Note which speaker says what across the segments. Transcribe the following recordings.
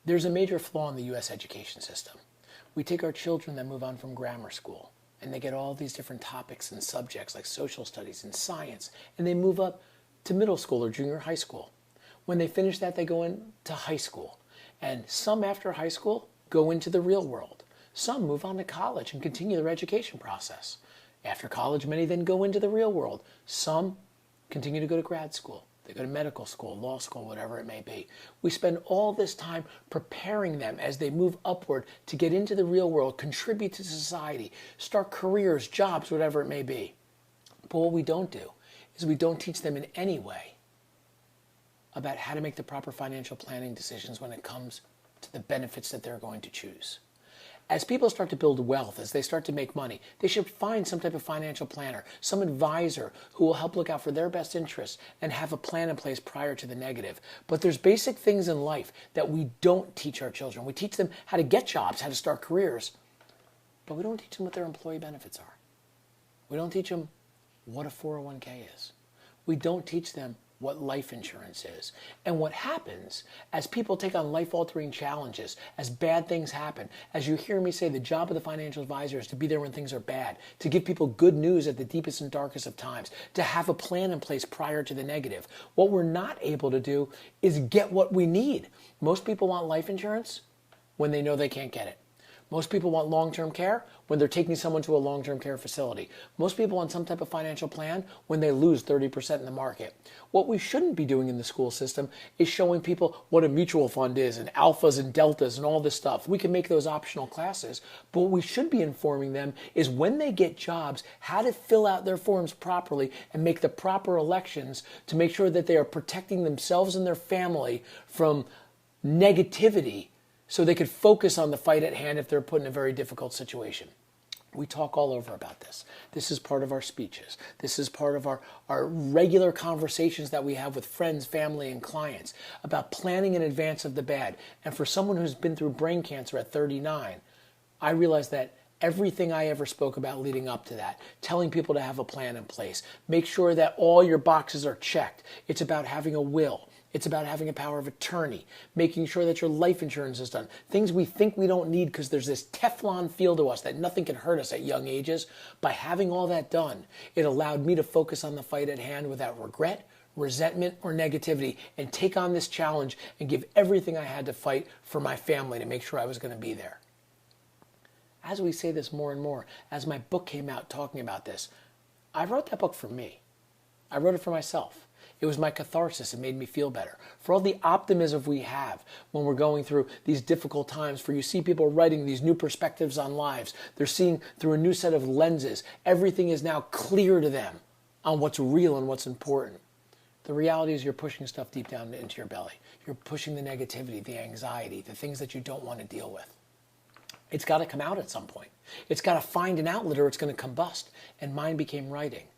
Speaker 1: There's a major flaw in the U.S. education system. We take our children that move on from grammar school, and they get all these different topics and subjects like social studies and science, and they move up to middle school or junior high school. When they finish that, they go into high school. And some after high school go into the real world. Some move on to college and continue their education process. After college, many then go into the real world. Some continue to go to grad school. They go to medical school, law school, whatever it may be. We spend all this time preparing them as they move upward to get into the real world, contribute to society, start careers, jobs, whatever it may be. But what we don't do is we don't teach them in any way about how to make the proper financial planning decisions when it comes to the benefits that they're going to choose. As people start to build wealth, as they start to make money, they should find some type of financial planner, some advisor who will help look out for their best interests and have a plan in place prior to the negative. But there's basic things in life that we don't teach our children. We teach them how to get jobs, how to start careers, but we don't teach them what their employee benefits are. We don't teach them what a 401k is. We don't teach them what life insurance is. And what happens as people take on life-altering challenges, as bad things happen, as you hear me say, the job of the financial advisor is to be there when things are bad, to give people good news at the deepest and darkest of times, to have a plan in place prior to the negative. What we're not able to do is get what we need. Most people want life insurance when they know they can't get it. Most people want long-term care when they're taking someone to a long-term care facility. Most people want some type of financial plan when they lose 30% in the market. What we shouldn't be doing in the school system is showing people what a mutual fund is and alphas and deltas and all this stuff. We can make those optional classes, but what we should be informing them is when they get jobs, how to fill out their forms properly and make the proper elections to make sure that they are protecting themselves and their family from negativity, so they could focus on the fight at hand if they're put in a very difficult situation. We talk all over about this. This is part of our speeches. This is part of our regular conversations that we have with friends, family, and clients about planning in advance of the bad. And for someone who's been through brain cancer at 39, I realized that everything I ever spoke about leading up to that, telling people to have a plan in place, make sure that all your boxes are checked. It's about having a will. It's about having a power of attorney, making sure that your life insurance is done. Things we think we don't need because there's this Teflon feel to us that nothing can hurt us at young ages. By having all that done, it allowed me to focus on the fight at hand without regret, resentment, or negativity, and take on this challenge and give everything I had to fight for my family to make sure I was going to be there. As we say this more and more, as my book came out talking about this, I wrote that book for me. I wrote it for myself. It was my catharsis. It made me feel better. For all the optimism we have when we're going through these difficult times, for you see people writing these new perspectives on lives. They're seeing through a new set of lenses. Everything is now clear to them on what's real and what's important. The reality is you're pushing stuff deep down into your belly. You're pushing the negativity, the anxiety, the things that you don't want to deal with. It's got to come out at some point. It's got to find an outlet or it's going to combust. And mine became writing.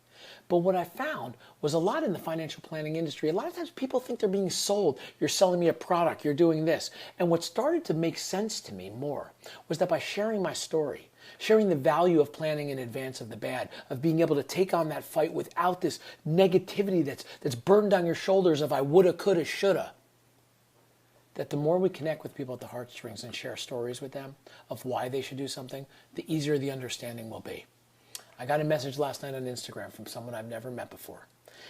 Speaker 1: But what I found was a lot in the financial planning industry, a lot of times people think they're being sold. You're selling me a product, you're doing this. And what started to make sense to me more was that by sharing my story, sharing the value of planning in advance of the bad, of being able to take on that fight without this negativity that's burned on your shoulders of I woulda, coulda, shoulda, that the more we connect with people at the heartstrings and share stories with them of why they should do something, the easier the understanding will be. I got a message last night on Instagram from someone I've never met before.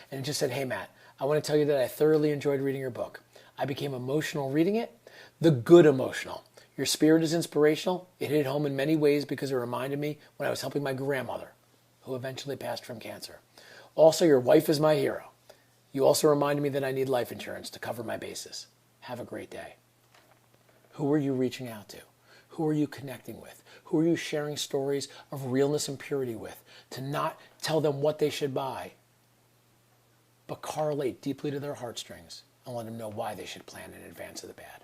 Speaker 1: And it just said, "Hey Matt, I want to tell you that I thoroughly enjoyed reading your book. I became emotional reading it, the good emotional. Your spirit is inspirational. It hit home in many ways because it reminded me when I was helping my grandmother, who eventually passed from cancer. Also, your wife is my hero. You also reminded me that I need life insurance to cover my bases. Have a great day." Who are you reaching out to? Who are you connecting with? Who are you sharing stories of realness and purity with? To not tell them what they should buy, but correlate deeply to their heartstrings and let them know why they should plan in advance of the bad.